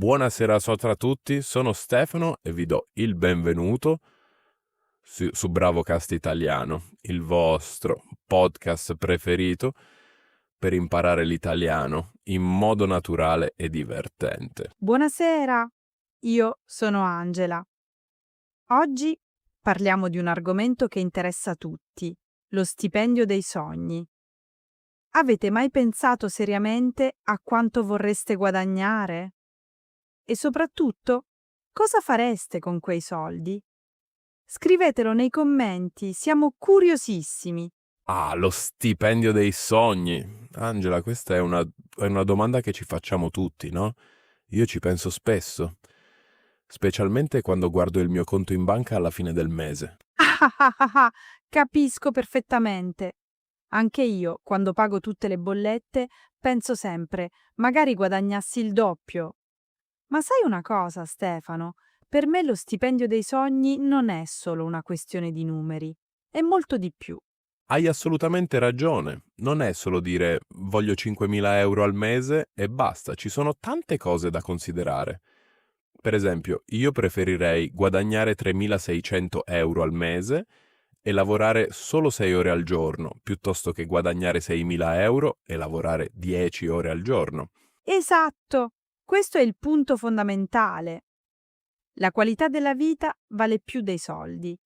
Buonasera a tutti, sono Stefano e vi do il benvenuto su Bravocast Italiano, il vostro podcast preferito per imparare l'italiano in modo naturale e divertente. Buonasera, io sono Angela. Oggi parliamo di un argomento che interessa tutti, lo stipendio dei sogni. Avete mai pensato seriamente a quanto vorreste guadagnare? E soprattutto, cosa fareste con quei soldi? Scrivetelo nei commenti, siamo curiosissimi. Ah, lo stipendio dei sogni. Angela, questa è una domanda che ci facciamo tutti, no? Io ci penso spesso, specialmente quando guardo il mio conto in banca alla fine del mese. Capisco perfettamente. Anche io, quando pago tutte le bollette, penso sempre, magari guadagnassi il doppio. Ma sai una cosa, Stefano? Per me lo stipendio dei sogni non è solo una questione di numeri, è molto di più. Hai assolutamente ragione, non è solo dire voglio 5.000 euro al mese e basta, ci sono tante cose da considerare. Per esempio, io preferirei guadagnare 3.600 euro al mese e lavorare solo 6 ore al giorno, piuttosto che guadagnare 6.000 euro e lavorare 10 ore al giorno. Esatto, questo è il punto fondamentale. La qualità della vita vale più dei soldi.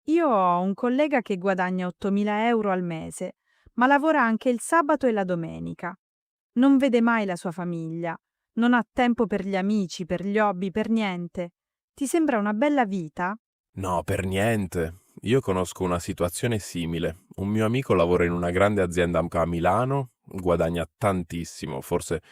Io ho un collega che guadagna 8.000 euro al mese, ma lavora anche il sabato e la domenica. Non vede mai la sua famiglia, non ha tempo per gli amici, per gli hobby, per niente. Ti sembra una bella vita? No, per niente. Io conosco una situazione simile. Un mio amico lavora in una grande azienda a Milano, guadagna tantissimo, forse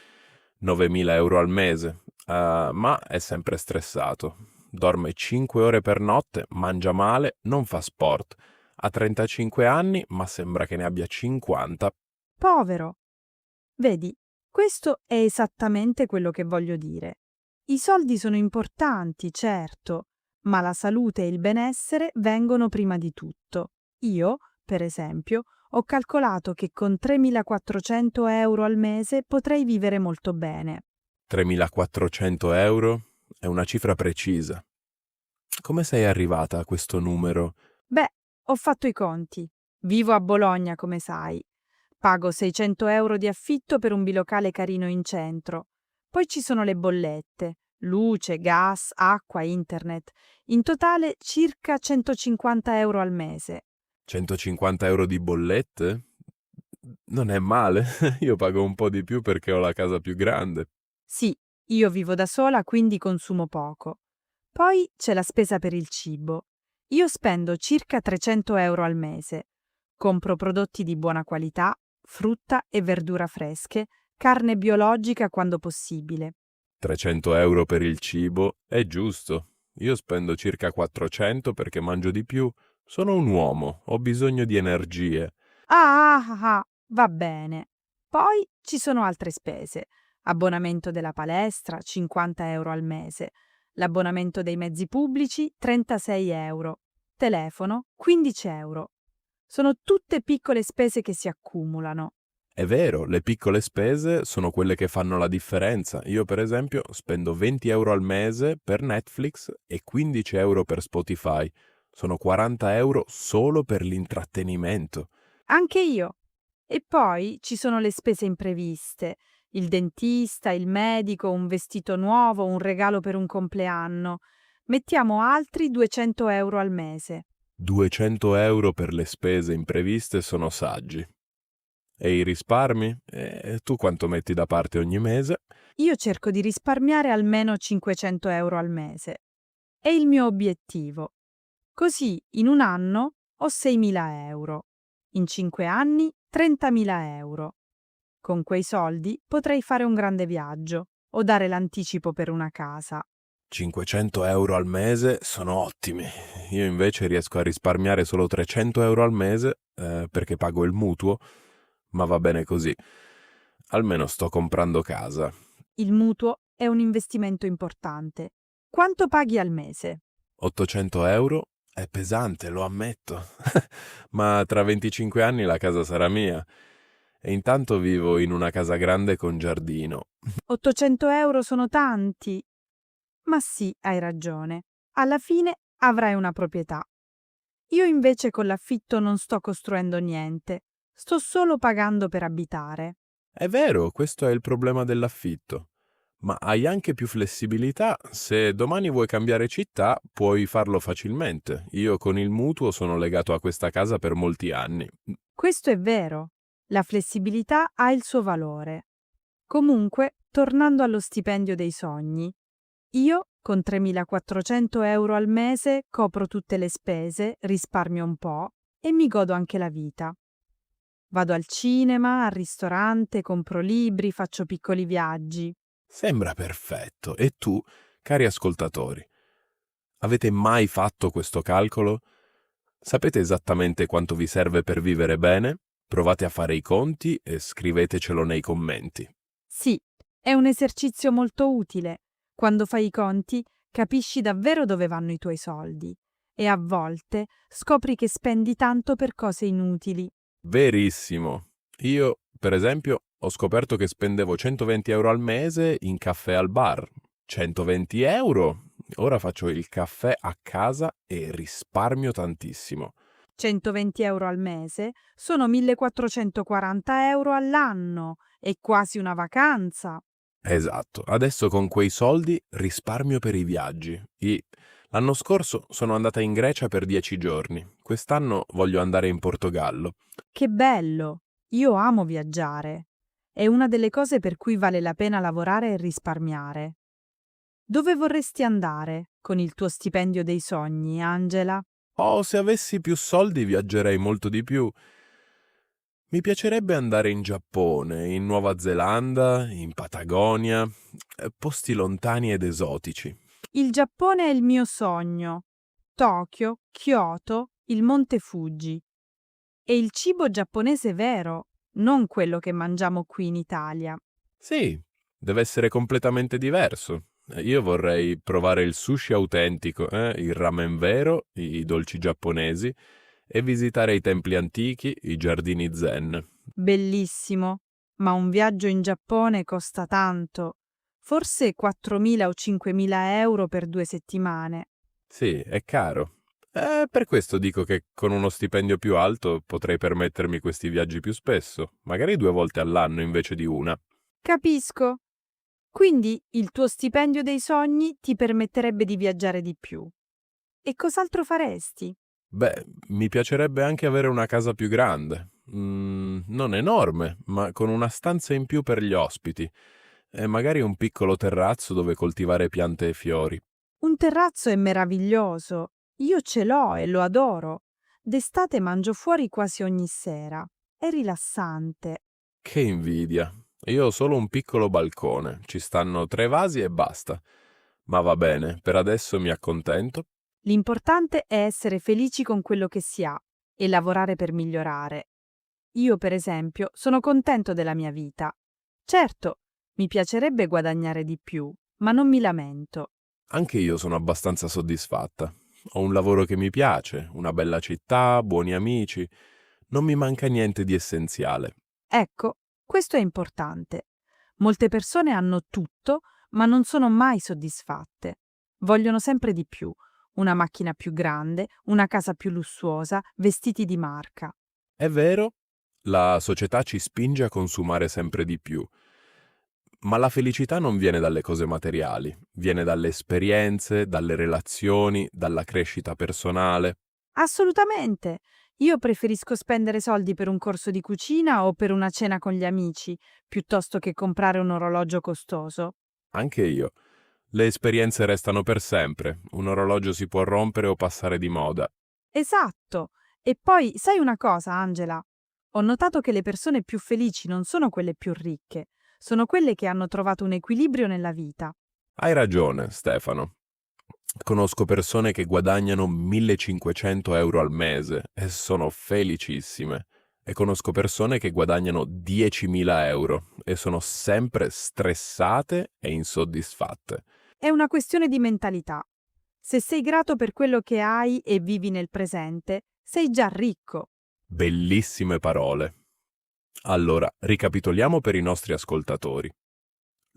9.000 euro al mese, ma è sempre stressato. Dorme 5 ore per notte, mangia male, non fa sport. Ha 35 anni, ma sembra che ne abbia 50. Povero. Vedi, questo è esattamente quello che voglio dire. I soldi sono importanti, certo, ma la salute e il benessere vengono prima di tutto. Io, per esempio, ho calcolato che con 3.400 euro al mese potrei vivere molto bene. 3.400 euro è una cifra precisa. Come sei arrivata a questo numero? Beh, ho fatto i conti. Vivo a Bologna, come sai. Pago 600 euro di affitto per un bilocale carino in centro. Poi ci sono le bollette, luce, gas, acqua, internet. In totale circa 150 euro al mese. 150 euro di bollette? Non è male, io pago un po' di più perché ho la casa più grande. Sì, io vivo da sola, quindi consumo poco. Poi c'è la spesa per il cibo. Io spendo circa 300 euro al mese. Compro prodotti di buona qualità, frutta e verdura fresche, carne biologica quando possibile. 300 euro per il cibo è giusto. Io spendo circa 400 perché mangio di più. Sono un uomo, ho bisogno di energie. Va bene. Poi ci sono altre spese. Abbonamento della palestra, 50 euro al mese. L'abbonamento dei mezzi pubblici, 36 euro. Telefono, 15 euro. Sono tutte piccole spese che si accumulano. È vero, le piccole spese sono quelle che fanno la differenza. Io, per esempio, spendo 20 euro al mese per Netflix e 15 euro per Spotify. Sono 40 euro solo per l'intrattenimento. Anche io. E poi ci sono le spese impreviste. Il dentista, il medico, un vestito nuovo, un regalo per un compleanno. Mettiamo altri 200 euro al mese. 200 euro per le spese impreviste sono saggi. E i risparmi? Tu quanto metti da parte ogni mese? Io cerco di risparmiare almeno 500 euro al mese. È il mio obiettivo. Così in un anno ho 6.000 euro. In 5 anni 30.000 euro. Con quei soldi potrei fare un grande viaggio o dare l'anticipo per una casa. 500 euro al mese sono ottimi. Io invece riesco a risparmiare solo 300 euro al mese perché pago il mutuo, ma va bene così. Almeno sto comprando casa. Il mutuo è un investimento importante. Quanto paghi al mese? 800 euro è pesante, lo ammetto. Ma tra 25 anni la casa sarà mia. E intanto vivo in una casa grande con giardino. 800 euro sono tanti. Ma sì, hai ragione. Alla fine avrai una proprietà. Io invece con l'affitto non sto costruendo niente. Sto solo pagando per abitare. È vero, questo è il problema dell'affitto. Ma hai anche più flessibilità. Se domani vuoi cambiare città, puoi farlo facilmente. Io con il mutuo sono legato a questa casa per molti anni. Questo è vero. La flessibilità ha il suo valore. Comunque, tornando allo stipendio dei sogni, io con 3.400 euro al mese copro tutte le spese, risparmio un po' e mi godo anche la vita. Vado al cinema, al ristorante, compro libri, faccio piccoli viaggi. Sembra perfetto. E tu, cari ascoltatori, avete mai fatto questo calcolo? Sapete esattamente quanto vi serve per vivere bene? Provate a fare i conti e scrivetecelo nei commenti. Sì, è un esercizio molto utile. Quando fai i conti, capisci davvero dove vanno i tuoi soldi e a volte scopri che spendi tanto per cose inutili. Verissimo. Io, per esempio, ho scoperto che spendevo 120 euro al mese in caffè al bar. 120 euro? Ora faccio il caffè a casa e risparmio tantissimo. 120 euro al mese sono 1.440 euro all'anno, è quasi una vacanza. Esatto, adesso con quei soldi risparmio per i viaggi. L'anno scorso sono andata in Grecia per 10 giorni, quest'anno voglio andare in Portogallo. Che bello! Io amo viaggiare. È una delle cose per cui vale la pena lavorare e risparmiare. Dove vorresti andare con il tuo stipendio dei sogni, Angela? Oh, se avessi più soldi viaggerei molto di più. Mi piacerebbe andare in Giappone, in Nuova Zelanda, in Patagonia, posti lontani ed esotici. Il Giappone è il mio sogno. Tokyo, Kyoto, il Monte Fuji. E il cibo giapponese vero, non quello che mangiamo qui in Italia. Sì, deve essere completamente diverso. Io vorrei provare il sushi autentico, il ramen vero, i dolci giapponesi e visitare i templi antichi, i giardini zen. Bellissimo, ma un viaggio in Giappone costa tanto. Forse 4.000 o 5.000 euro per 2 settimane. Sì, è caro. Per questo dico che con uno stipendio più alto potrei permettermi questi viaggi più spesso, magari 2 volte all'anno invece di una. Capisco. Quindi il tuo stipendio dei sogni ti permetterebbe di viaggiare di più. E cos'altro faresti? Beh, mi piacerebbe anche avere una casa più grande. Non enorme, ma con una stanza in più per gli ospiti. E magari un piccolo terrazzo dove coltivare piante e fiori. Un terrazzo è meraviglioso. Io ce l'ho e lo adoro. D'estate mangio fuori quasi ogni sera. È rilassante. Che invidia. Io ho solo un piccolo balcone, ci stanno 3 vasi e basta. Ma va bene, per adesso mi accontento. L'importante è essere felici con quello che si ha e lavorare per migliorare. Io, per esempio, sono contento della mia vita. Certo, mi piacerebbe guadagnare di più, ma non mi lamento. Anche io sono abbastanza soddisfatta. Ho un lavoro che mi piace, una bella città, buoni amici. Non mi manca niente di essenziale. Ecco, questo è importante. Molte persone hanno tutto, ma non sono mai soddisfatte. Vogliono sempre di più. Una macchina più grande, una casa più lussuosa, vestiti di marca. È vero, la società ci spinge a consumare sempre di più. Ma la felicità non viene dalle cose materiali, viene dalle esperienze, dalle relazioni, dalla crescita personale. Assolutamente. Io preferisco spendere soldi per un corso di cucina o per una cena con gli amici, piuttosto che comprare un orologio costoso. Anche io. Le esperienze restano per sempre, un orologio si può rompere o passare di moda. Esatto. E poi, sai una cosa, Angela? Ho notato che le persone più felici non sono quelle più ricche, sono quelle che hanno trovato un equilibrio nella vita. Hai ragione, Stefano. Conosco persone che guadagnano 1500 euro al mese e sono felicissime. E conosco persone che guadagnano 10.000 euro e sono sempre stressate e insoddisfatte. È una questione di mentalità. Se sei grato per quello che hai e vivi nel presente, sei già ricco. Bellissime parole. Allora, ricapitoliamo per i nostri ascoltatori.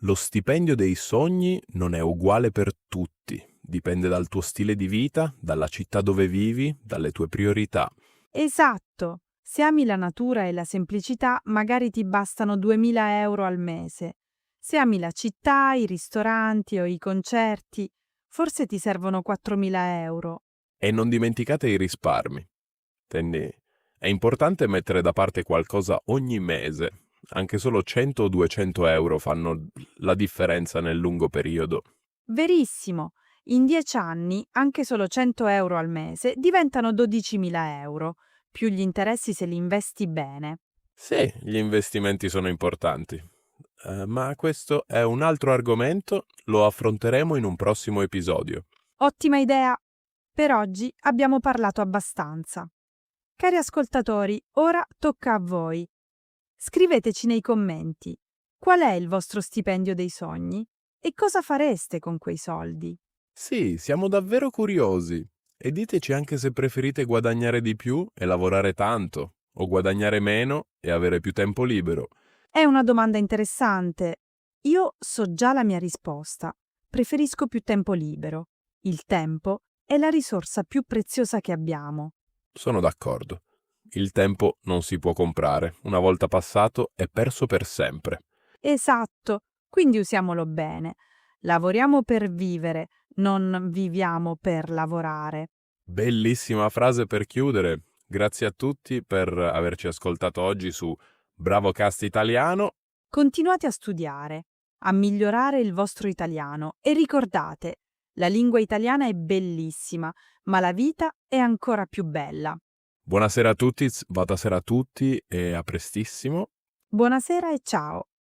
Lo stipendio dei sogni non è uguale per tutti, dipende dal tuo stile di vita, dalla città dove vivi, dalle tue priorità. Esatto. Se ami la natura e la semplicità, magari ti bastano 2000 euro al mese. Se ami la città, i ristoranti o i concerti, forse ti servono 4000 euro. E non dimenticate i risparmi. Quindi è importante mettere da parte qualcosa ogni mese. Anche solo 100 o 200 euro fanno la differenza nel lungo periodo. Verissimo. In 10 anni, anche solo 100 euro al mese diventano 12.000 euro, più gli interessi se li investi bene. Sì, gli investimenti sono importanti. Ma questo è un altro argomento, lo affronteremo in un prossimo episodio. Ottima idea! Per oggi abbiamo parlato abbastanza. Cari ascoltatori, ora tocca a voi. Scriveteci nei commenti qual è il vostro stipendio dei sogni e cosa fareste con quei soldi. Sì, siamo davvero curiosi. E diteci anche se preferite guadagnare di più e lavorare tanto, o guadagnare meno e avere più tempo libero. È una domanda interessante. Io so già la mia risposta. Preferisco più tempo libero. Il tempo è la risorsa più preziosa che abbiamo. Sono d'accordo. Il tempo non si può comprare. Una volta passato è perso per sempre. Esatto, quindi usiamolo bene. Lavoriamo per vivere, non viviamo per lavorare. Bellissima frase per chiudere. Grazie a tutti per averci ascoltato oggi su BravoCast Italiano. Continuate a studiare, a migliorare il vostro italiano e ricordate, la lingua italiana è bellissima, ma la vita è ancora più bella. Buonasera a tutti, buonasera a tutti e a prestissimo. Buonasera e ciao!